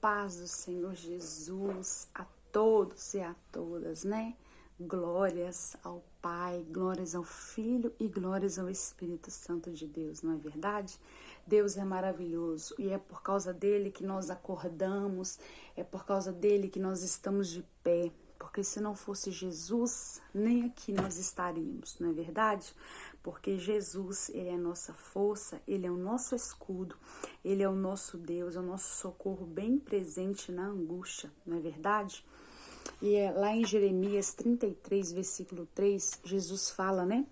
paz do Senhor Jesus a todos e a todas, né? Glórias ao Pai, glórias ao Filho e glórias ao Espírito Santo de Deus, não é verdade? Deus é maravilhoso e é por causa dele que nós acordamos, é por causa dele que nós estamos de pé, porque se não fosse Jesus, nem aqui nós estaríamos, não é verdade? Porque Jesus, ele é a nossa força, ele é o nosso escudo, ele é o nosso Deus, é o nosso socorro bem presente na angústia, não é verdade? E lá em Jeremias 33, versículo 3, Jesus fala, né?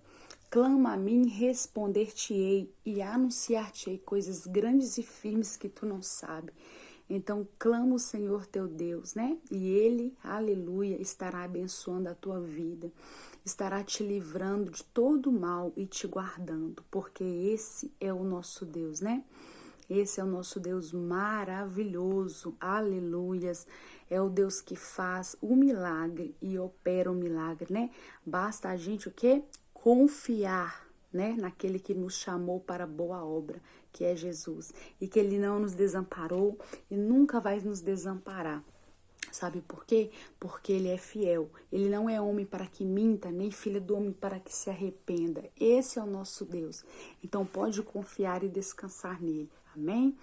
Clama a mim, responder-te-ei e anunciar-te-ei coisas grandes e firmes que tu não sabes. Então, clama o Senhor teu Deus, né? E ele, aleluia, estará abençoando a tua vida, estará te livrando de todo mal e te guardando, porque esse é o nosso Deus, né? Esse é o nosso Deus maravilhoso, aleluias. É o Deus que faz o milagre e opera o milagre, né? Basta a gente o quê? Confiar, né? Naquele que nos chamou para boa obra, que é Jesus. E que ele não nos desamparou e nunca vai nos desamparar. Sabe por quê? Porque ele é fiel. Ele não é homem para que minta, nem filho do homem para que se arrependa. Esse é o nosso Deus. Então pode confiar e descansar nele. Amém?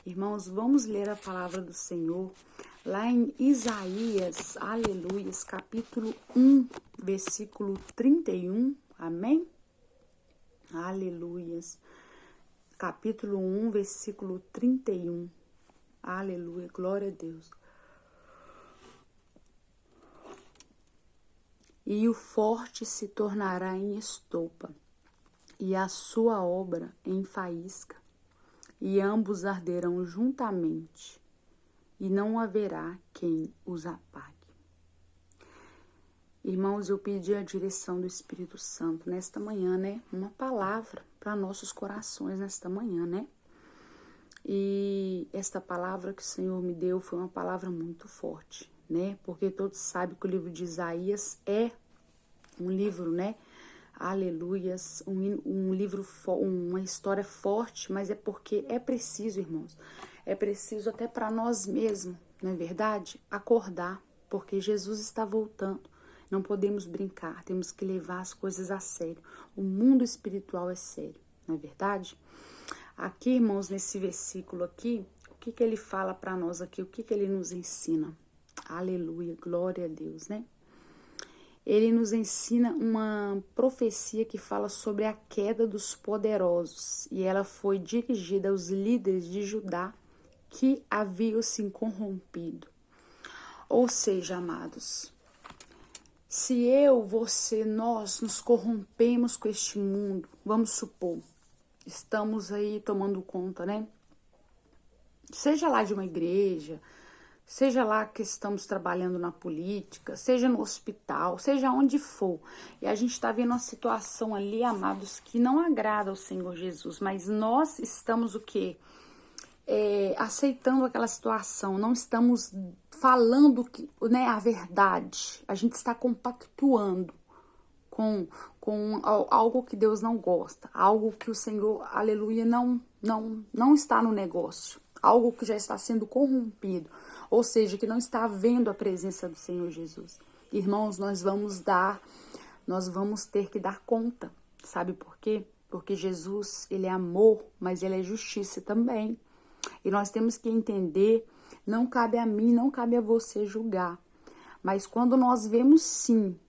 Irmãos, vamos ler a palavra do Senhor lá em Isaías, aleluias, capítulo 1, versículo 31. Amém? Aleluias. Capítulo 1, versículo 31. Aleluia, glória a Deus. E o forte se tornará em estopa, e a sua obra em faísca, e ambos arderão juntamente, e não haverá quem os apague. Irmãos, eu pedi a direção do Espírito Santo nesta manhã, né? Uma palavra para nossos corações nesta manhã, né? E esta palavra que o Senhor me deu foi uma palavra muito forte, né? Porque todos sabem que o livro de Isaías é um livro, né? Aleluias, um livro, uma história forte, mas é porque é preciso, irmãos, é preciso até para nós mesmos, não é verdade? Acordar, porque Jesus está voltando. Não podemos brincar, temos que levar as coisas a sério. O mundo espiritual é sério, não é verdade? Aqui, irmãos, nesse versículo aqui, o que ele fala para nós aqui? O que ele nos ensina? Aleluia, glória a Deus, né? Ele nos ensina uma profecia que fala sobre a queda dos poderosos. E ela foi dirigida aos líderes de Judá que haviam se corrompido. Ou seja, amados, se eu, você, nós nos corrompemos com este mundo, vamos supor, estamos aí tomando conta, né? Seja lá de uma igreja, seja lá que estamos trabalhando na política, seja no hospital, seja onde for. E a gente está vendo uma situação ali, amados, que não agrada ao Senhor Jesus. Mas nós estamos o quê? Aceitando aquela situação. Não estamos falando né, a verdade. A gente está compactuando com algo que Deus não gosta. Algo que o Senhor, aleluia, não está no negócio. Algo que já está sendo corrompido. Ou seja, que não está havendo a presença do Senhor Jesus. Irmãos, nós vamos ter que dar conta. Sabe por quê? Porque Jesus, ele é amor, mas ele é justiça também. E nós temos que entender, não cabe a mim, não cabe a você julgar. Mas quando nós vemos sim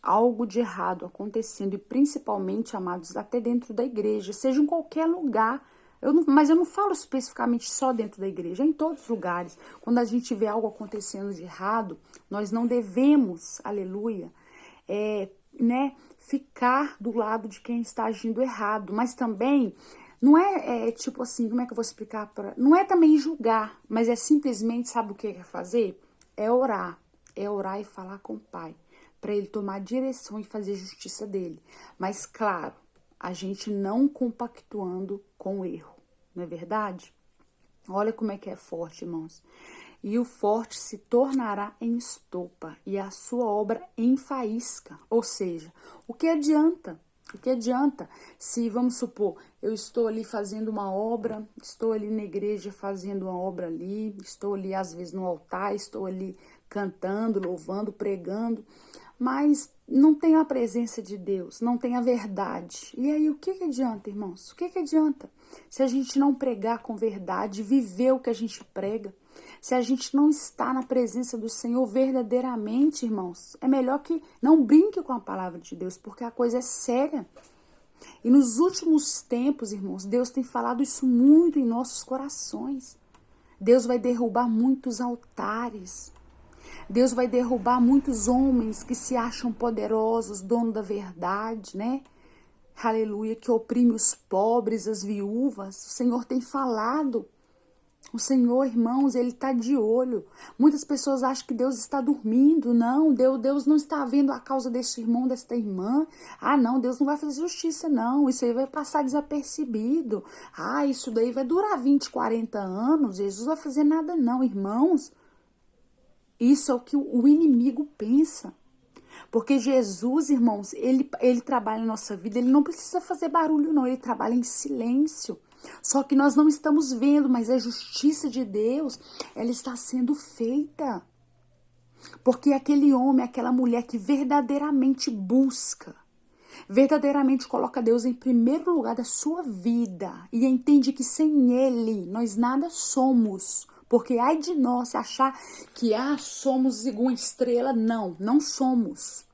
algo de errado acontecendo, e principalmente, amados, até dentro da igreja, seja em qualquer lugar, mas eu não falo especificamente só dentro da igreja, é em todos os lugares. Quando a gente vê algo acontecendo de errado, nós não devemos, aleluia, né, ficar do lado de quem está agindo errado, mas também não é tipo assim, como é que eu vou explicar? Não é também julgar, mas é simplesmente, sabe o que é fazer? É orar e falar com o Pai, para ele tomar direção e fazer justiça dele. Mas claro, a gente não compactuando com o erro, não é verdade? Olha como é que é forte, irmãos. E o forte se tornará em estopa, e a sua obra em faísca. Ou seja, o que adianta? O que adianta se, vamos supor, eu estou ali fazendo uma obra, estou ali na igreja fazendo uma obra ali, estou ali às vezes no altar, estou ali cantando, louvando, pregando, mas não tem a presença de Deus, não tem a verdade. E aí o que adianta, irmãos? O que adianta? Se a gente não pregar com verdade, viver o que a gente prega, se a gente não está na presença do Senhor verdadeiramente, irmãos, é melhor que não brinque com a palavra de Deus, porque a coisa é séria. E nos últimos tempos, irmãos, Deus tem falado isso muito em nossos corações. Deus vai derrubar muitos altares. Deus vai derrubar muitos homens que se acham poderosos, dono da verdade, né? Aleluia, que oprime os pobres, as viúvas. O Senhor tem falado. O Senhor, irmãos, Ele está de olho. Muitas pessoas acham que Deus está dormindo. Não, Deus não está vendo a causa deste irmão, desta irmã. Ah, não, Deus não vai fazer justiça, não. Isso aí vai passar desapercebido. Ah, isso daí vai durar 20, 40 anos. Jesus não vai fazer nada, não, irmãos. Isso é o que o inimigo pensa. Porque Jesus, irmãos, ele trabalha na nossa vida, ele não precisa fazer barulho, não. Ele trabalha em silêncio. Só que nós não estamos vendo, mas a justiça de Deus, ela está sendo feita. Porque aquele homem, aquela mulher que verdadeiramente busca, verdadeiramente coloca Deus em primeiro lugar da sua vida e entende que sem Ele nós nada somos. Porque ai de nós se achar que somos igual uma estrela. Não, não somos.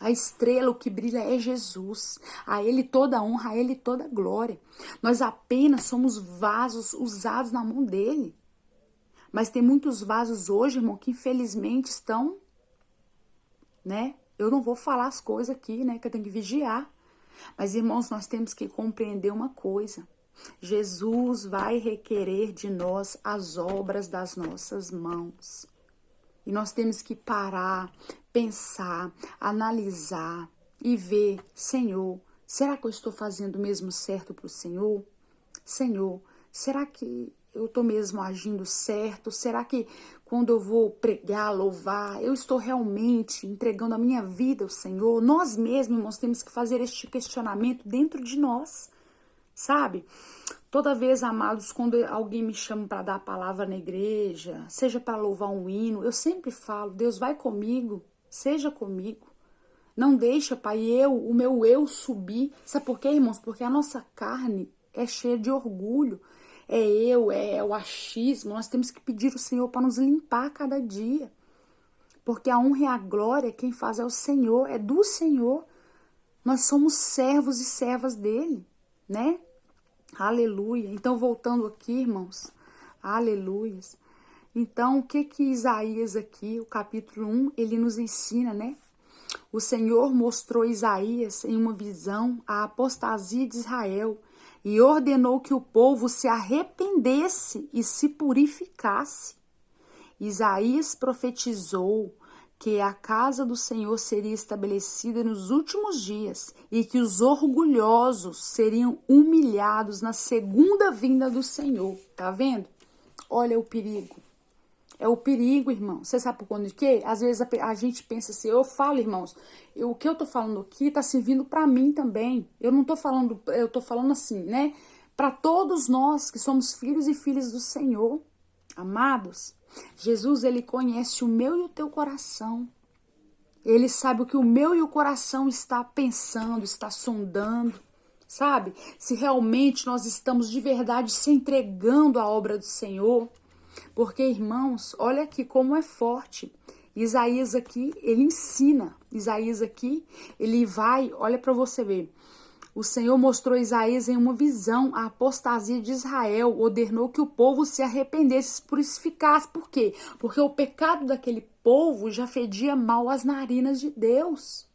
A estrela, o que brilha é Jesus. A Ele toda honra, a Ele toda glória. Nós apenas somos vasos usados na mão dEle. Mas tem muitos vasos hoje, irmão, que infelizmente estão, né? Eu não vou falar as coisas aqui, né? Que eu tenho que vigiar. Mas, irmãos, nós temos que compreender uma coisa. Jesus vai requerer de nós as obras das nossas mãos. E nós temos que parar, pensar, analisar e ver, Senhor, será que eu estou fazendo mesmo certo para o Senhor? Senhor, será que eu estou mesmo agindo certo? Será que quando eu vou pregar, louvar, eu estou realmente entregando a minha vida ao Senhor? Nós mesmos, irmãos, temos que fazer este questionamento dentro de nós, sabe? Toda vez, amados, quando alguém me chama para dar a palavra na igreja, seja para louvar um hino, eu sempre falo, Deus vai comigo, seja comigo. Não deixa, Pai, o meu eu subir. Sabe por quê, irmãos? Porque a nossa carne é cheia de orgulho. É o achismo. Nós temos que pedir ao Senhor para nos limpar a cada dia. Porque a honra e a glória, quem faz é o Senhor, é do Senhor. Nós somos servos e servas dele, né? Aleluia. Então, voltando aqui, irmãos. Aleluias. Então, o que Isaías aqui, o capítulo 1, ele nos ensina, né? O Senhor mostrou a Isaías em uma visão a apostasia de Israel e ordenou que o povo se arrependesse e se purificasse. Isaías profetizou que a casa do Senhor seria estabelecida nos últimos dias e que os orgulhosos seriam humilhados na segunda vinda do Senhor. Tá vendo? Olha o perigo. É o perigo, irmão. Você sabe por conta de quê? Às vezes a gente pensa assim, eu falo, irmãos, o que eu tô falando aqui tá servindo para mim também. Eu não tô falando, eu tô falando assim, né? Para todos nós que somos filhos e filhas do Senhor. Amados, Jesus, ele conhece o meu e o teu coração. Ele sabe o que o meu e o coração está pensando, está sondando, sabe? Se realmente nós estamos de verdade se entregando à obra do Senhor. Porque, irmãos, olha aqui como é forte. Isaías aqui, ele ensina. Isaías aqui, ele vai, olha para você ver. O Senhor mostrou a Isaías em uma visão a apostasia de Israel, ordenou que o povo se arrependesse, se purificasse. Por quê? Porque o pecado daquele povo já fedia mal às narinas de Deus.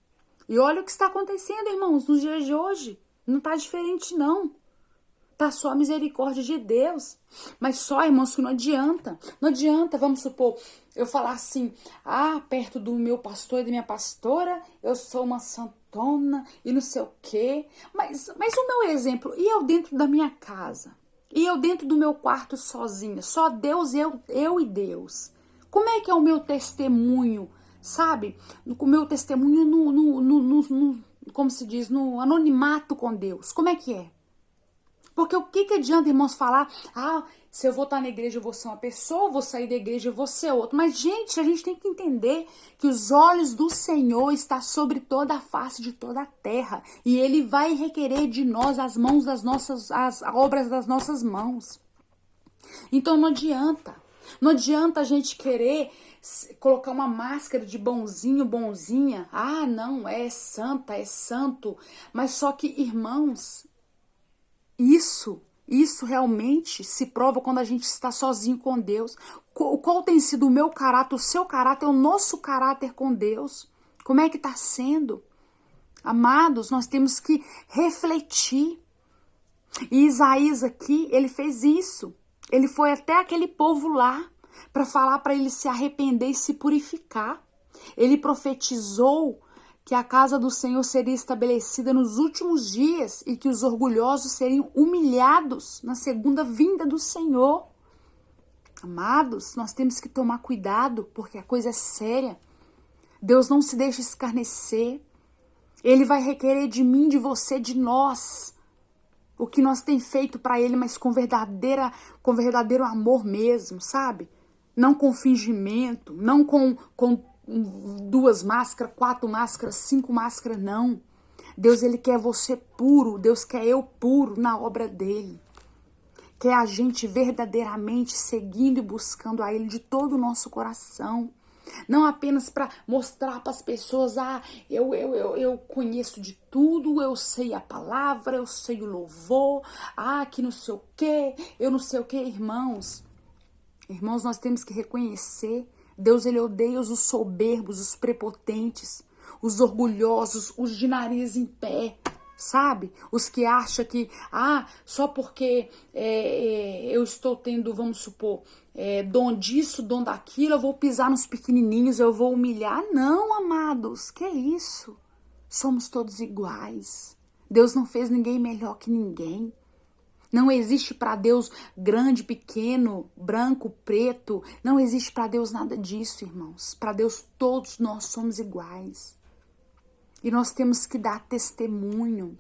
E olha o que está acontecendo, irmãos, nos dias de hoje. Não está diferente, não. Tá só a misericórdia de Deus. Mas só, irmãos, que não adianta. Não adianta, vamos supor, eu falar assim, perto do meu pastor e da minha pastora, eu sou uma santona e não sei o quê. Mas o meu exemplo, e eu dentro da minha casa? E eu dentro do meu quarto sozinha? Só Deus, eu e Deus. Como é o meu testemunho, sabe? O meu testemunho como se diz, no anonimato com Deus. Como é que é? Porque o que adianta, irmãos, falar, se eu vou estar na igreja eu vou ser uma pessoa, vou sair da igreja eu vou ser outra. Mas, gente, a gente tem que entender que os olhos do Senhor estão sobre toda a face de toda a terra. E Ele vai requerer de nós as mãos das nossas, as obras das nossas mãos. Então não adianta. Não adianta a gente querer colocar uma máscara de bonzinho, bonzinha. Não, é santa, é santo. Mas só que, irmãos, isso realmente se prova quando a gente está sozinho com Deus. Qual tem sido o meu caráter, o seu caráter, o nosso caráter com Deus? Como é que está sendo? Amados, nós temos que refletir. E Isaías aqui, ele fez isso. Ele foi até aquele povo lá para falar para ele se arrepender e se purificar. Ele profetizou que a casa do Senhor seria estabelecida nos últimos dias e que os orgulhosos seriam humilhados na segunda vinda do Senhor. Amados, nós temos que tomar cuidado, porque a coisa é séria. Deus não se deixa escarnecer. Ele vai requerer de mim, de você, de nós, o que nós tem feito para Ele, mas com verdadeiro amor mesmo, sabe? Não com fingimento, não com 2 máscaras, 4 máscaras, 5 máscaras, não. Deus, Ele quer você puro, Deus quer eu puro na obra dEle. Quer a gente verdadeiramente seguindo e buscando a Ele de todo o nosso coração. Não apenas para mostrar para as pessoas, eu conheço de tudo, eu sei a palavra, eu sei o louvor, que não sei o quê, eu não sei o quê, irmãos. Irmãos, nós temos que reconhecer, Deus, Ele odeia os soberbos, os prepotentes, os orgulhosos, os de nariz em pé, sabe? Os que acham que, só porque eu estou tendo, vamos supor, dom disso, dom daquilo, eu vou pisar nos pequenininhos, eu vou humilhar. Não, amados, que isso? Somos todos iguais. Deus não fez ninguém melhor que ninguém. Não existe para Deus grande, pequeno, branco, preto. Não existe para Deus nada disso, irmãos. Para Deus todos nós somos iguais. E nós temos que dar testemunho.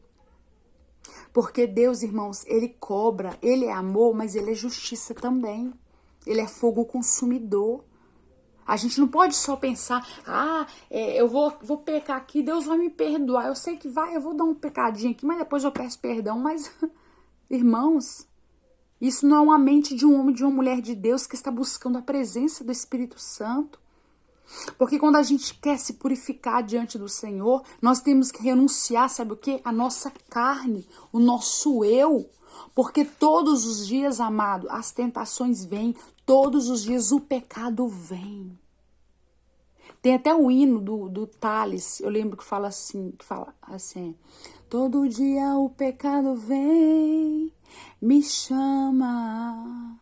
Porque Deus, irmãos, Ele cobra, Ele é amor, mas Ele é justiça também. Ele é fogo consumidor. A gente não pode só pensar, eu vou pecar aqui, Deus vai me perdoar. Eu sei que vai, eu vou dar um pecadinho aqui, mas depois eu peço perdão. Mas, irmãos, isso não é uma mente de um homem, de uma mulher de Deus que está buscando a presença do Espírito Santo. Porque quando a gente quer se purificar diante do Senhor, nós temos que renunciar, sabe o quê? A nossa carne, o nosso eu. Porque todos os dias, amado, as tentações vêm, todos os dias o pecado vem. Tem até o hino do Tales, eu lembro que fala assim, todo dia o pecado vem, me chama.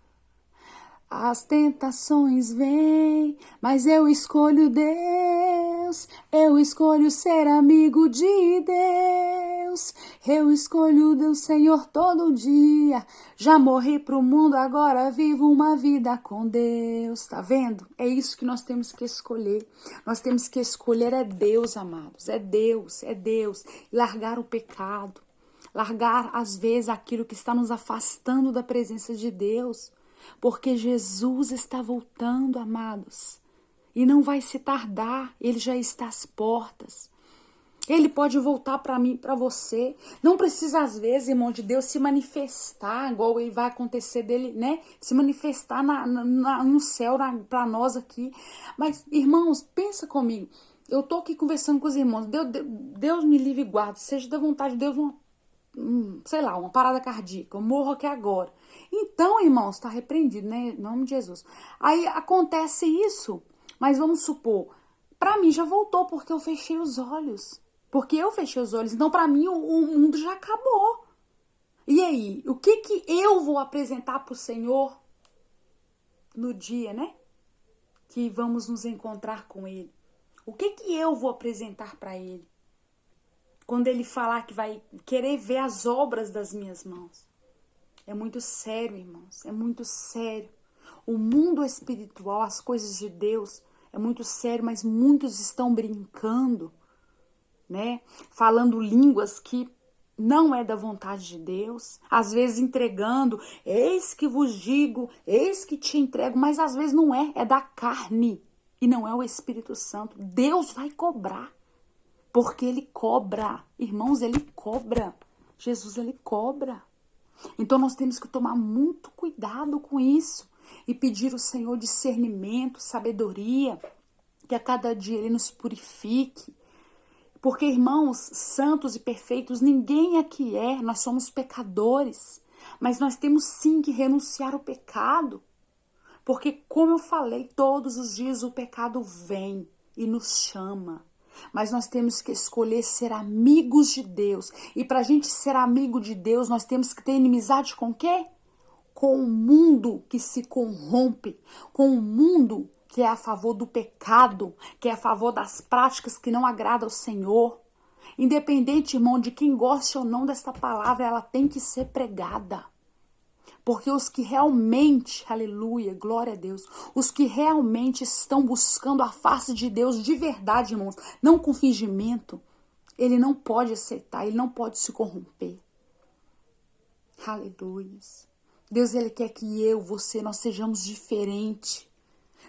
As tentações vêm, mas eu escolho Deus, eu escolho ser amigo de Deus, eu escolho o Senhor todo dia, já morri pro mundo, agora vivo uma vida com Deus, tá vendo? É isso que nós temos que escolher, nós temos que escolher é Deus, amados, é Deus, largar o pecado, largar às vezes aquilo que está nos afastando da presença de Deus, porque Jesus está voltando, amados, e não vai se tardar, Ele já está às portas. Ele pode voltar para mim, para você. Não precisa, às vezes, irmão de Deus, se manifestar, igual ele vai acontecer dele, né? Se manifestar no céu, para nós aqui. Mas, irmãos, pensa comigo. Eu tô aqui conversando com os irmãos. Deus me livre e guarde. Seja da vontade de Deus, sei lá, uma parada cardíaca. Eu morro aqui agora. Então, irmãos, está repreendido, né? Em nome de Jesus. Aí acontece isso, mas vamos supor, para mim já voltou porque eu fechei os olhos. Porque eu fechei os olhos. Então, para mim, o mundo já acabou. E aí, o que eu vou apresentar para o Senhor no dia, né? Que vamos nos encontrar com Ele? O que eu vou apresentar para Ele? Quando Ele falar que vai querer ver as obras das minhas mãos. É muito sério, irmãos, é muito sério. O mundo espiritual, as coisas de Deus, é muito sério, mas muitos estão brincando, né? Falando línguas que não é da vontade de Deus, às vezes entregando, eis que vos digo, eis que te entrego, mas às vezes não é, é da carne e não é o Espírito Santo. Deus vai cobrar, porque ele cobra, irmãos, ele cobra, Jesus ele cobra. Então nós temos que tomar muito cuidado com isso e pedir ao Senhor discernimento, sabedoria, que a cada dia ele nos purifique. Porque, irmãos, santos e perfeitos, ninguém aqui é, nós somos pecadores, mas nós temos sim que renunciar ao pecado, porque, como eu falei, todos os dias o pecado vem e nos chama, mas nós temos que escolher ser amigos de Deus, e para a gente ser amigo de Deus, nós temos que ter inimizade com o quê? Com o mundo que se corrompe, com o mundo que é a favor do pecado, que é a favor das práticas que não agradam ao Senhor. Independente, irmão, de quem goste ou não desta palavra, ela tem que ser pregada. Porque os que realmente, aleluia, glória a Deus, os que realmente estão buscando a face de Deus de verdade, irmãos, não com fingimento, ele não pode aceitar, ele não pode se corromper. Aleluia. Deus, ele quer que eu, você, nós sejamos diferentes.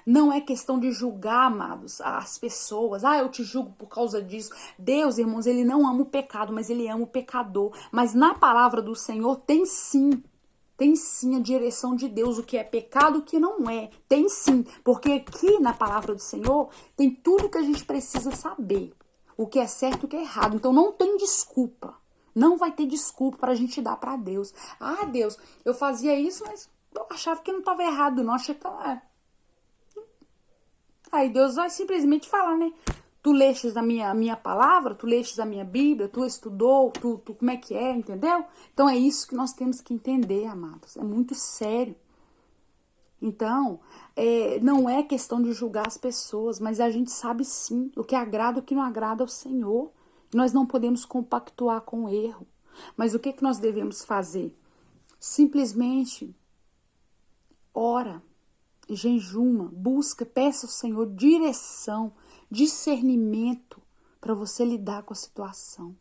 Não é questão de julgar, amados, as pessoas. Eu te julgo por causa disso. Deus, irmãos, ele não ama o pecado, mas ele ama o pecador. Mas na palavra do Senhor tem sim a direção de Deus, o que é pecado, o que não é. Tem sim, porque aqui na palavra do Senhor tem tudo que a gente precisa saber. O que é certo e o que é errado. Então não tem desculpa. Não vai ter desculpa para a gente dar para Deus. Deus, eu fazia isso, mas eu achava que não estava errado, não. Achei que estava... Aí Deus vai simplesmente falar, né? Tu lestes a minha palavra, tu lestes a minha Bíblia, tu estudou, tu como é que é, entendeu? Então é isso que nós temos que entender, amados. É muito sério. Então, não é questão de julgar as pessoas, mas a gente sabe sim o que agrada e o que não agrada ao Senhor. Nós não podemos compactuar com o erro. Mas o que nós devemos fazer? Simplesmente ora. Jejuma, busca, peça ao Senhor direção, discernimento para você lidar com a situação.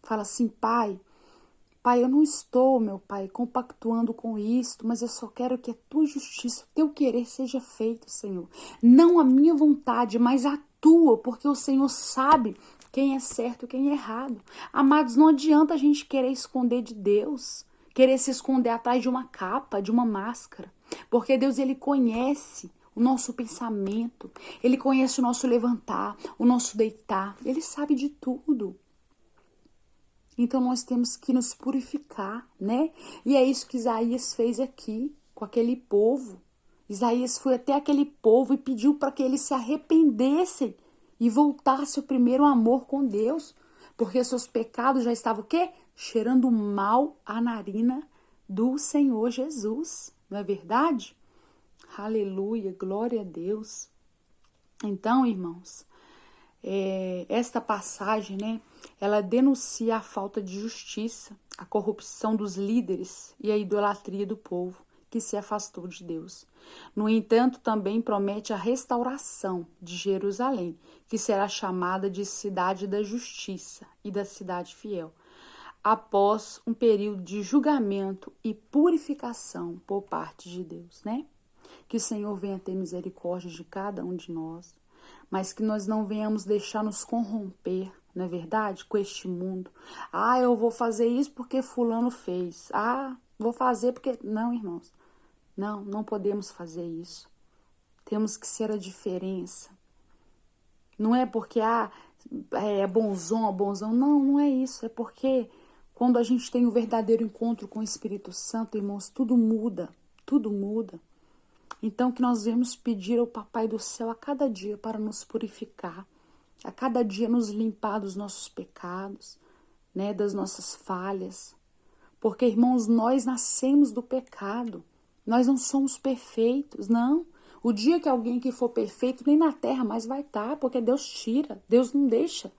Fala assim, pai, eu não estou, meu pai, compactuando com isto, mas eu só quero que a tua justiça, o teu querer seja feito, Senhor. Não a minha vontade, mas a tua, porque o Senhor sabe quem é certo e quem é errado. Amados, não adianta a gente querer esconder de Deus, querer se esconder atrás de uma capa, de uma máscara. Porque Deus, ele conhece o nosso pensamento, ele conhece o nosso levantar, o nosso deitar, ele sabe de tudo. Então nós temos que nos purificar, né? E é isso que Isaías fez aqui com aquele povo. Isaías foi até aquele povo e pediu para que eles se arrependessem e voltassem ao primeiro amor com Deus, porque seus pecados já estavam o quê? Cheirando mal à narina do Senhor Jesus. Não é verdade? Aleluia, glória a Deus. Então, irmãos, esta passagem, né, ela denuncia a falta de justiça, a corrupção dos líderes e a idolatria do povo que se afastou de Deus. No entanto, também promete a restauração de Jerusalém, que será chamada de cidade da justiça e da cidade fiel, após um período de julgamento e purificação por parte de Deus, né? Que o Senhor venha ter misericórdia de cada um de nós, mas que nós não venhamos deixar nos corromper, não é verdade? Com este mundo. Eu vou fazer isso porque fulano fez. Vou fazer porque... Não, irmãos. Não podemos fazer isso. Temos que ser a diferença. Não é porque, é bonzão. Não é isso. É porque... Quando a gente tem o verdadeiro encontro com o Espírito Santo, irmãos, tudo muda. Então, que nós devemos pedir ao Papai do Céu a cada dia para nos purificar, a cada dia nos limpar dos nossos pecados, né, das nossas falhas. Porque, irmãos, nós nascemos do pecado. Nós não somos perfeitos, não. O dia que alguém que for perfeito, nem na terra mais vai estar, porque Deus tira, Deus não deixa.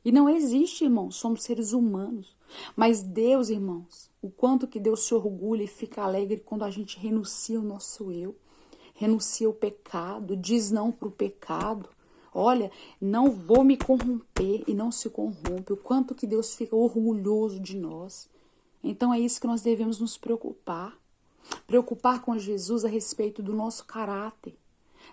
E não existe, irmãos, somos seres humanos. Mas Deus, irmãos, o quanto que Deus se orgulha e fica alegre quando a gente renuncia o nosso eu, renuncia o pecado, diz não para o pecado. Olha, não vou me corromper e não se corrompe. O quanto que Deus fica orgulhoso de nós. Então é isso que nós devemos nos preocupar. Preocupar com Jesus a respeito do nosso caráter.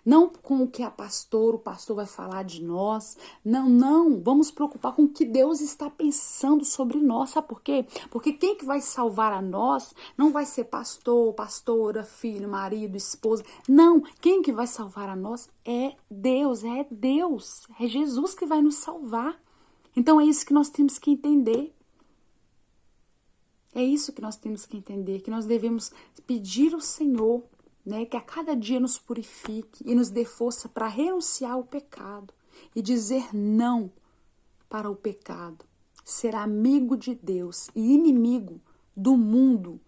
Não com o que o pastor vai falar de nós. Não. Vamos preocupar com o que Deus está pensando sobre nós. Sabe por quê? Porque quem que vai salvar a nós não vai ser pastor, pastora, filho, marido, esposa. Não. Quem que vai salvar a nós é Deus. É Deus. É Jesus que vai nos salvar. Então é isso que nós temos que entender. É isso que nós temos que entender. Que nós devemos pedir ao Senhor, né, que a cada dia nos purifique e nos dê força para renunciar ao pecado e dizer não para o pecado, ser amigo de Deus e inimigo do mundo,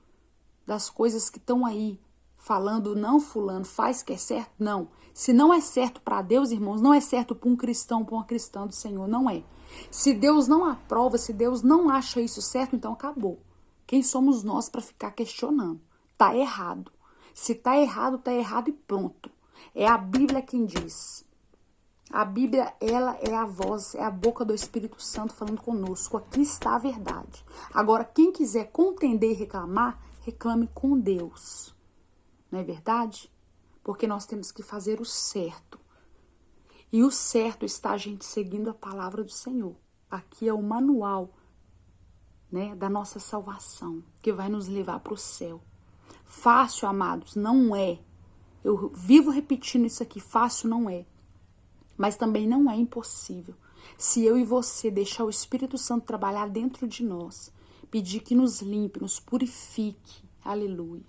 das coisas que estão aí falando, não, fulano, faz que é certo, não. Se não é certo para Deus, irmãos, não é certo para um cristão, para uma cristã do Senhor, não é. Se Deus não aprova, se Deus não acha isso certo, então acabou. Quem somos nós para ficar questionando? Tá errado. Se tá errado e pronto. É a Bíblia quem diz. A Bíblia, ela é a voz, é a boca do Espírito Santo falando conosco. Aqui está a verdade. Agora, quem quiser contender e reclamar, reclame com Deus. Não é verdade? Porque nós temos que fazer o certo. E o certo está a gente seguindo a palavra do Senhor. Aqui é o manual, né, da nossa salvação, que vai nos levar para o céu. Fácil, amados, não é. Eu vivo repetindo isso aqui, fácil não é. Mas também não é impossível. Se eu e você deixar o Espírito Santo trabalhar dentro de nós, pedir que nos limpe, nos purifique, aleluia,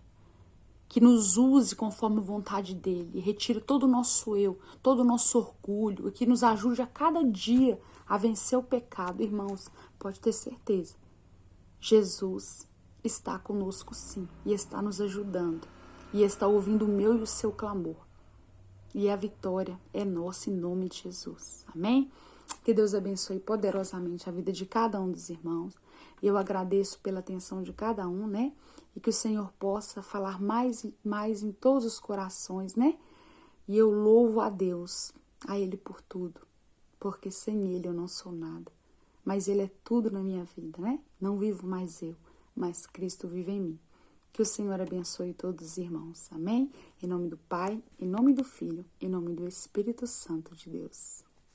que nos use conforme a vontade dele, retire todo o nosso eu, todo o nosso orgulho, e que nos ajude a cada dia a vencer o pecado. Irmãos, pode ter certeza, Jesus está conosco sim, e está nos ajudando, e está ouvindo o meu e o seu clamor. E a vitória é nossa em nome de Jesus. Amém? Que Deus abençoe poderosamente a vida de cada um dos irmãos. E eu agradeço pela atenção de cada um, né? E que o Senhor possa falar mais e mais em todos os corações, né? E eu louvo a Deus, a Ele por tudo, porque sem Ele eu não sou nada. Mas Ele é tudo na minha vida, né? Não vivo mais eu, mas Cristo vive em mim. Que o Senhor abençoe todos os irmãos. Amém? Em nome do Pai, em nome do Filho, em nome do Espírito Santo de Deus.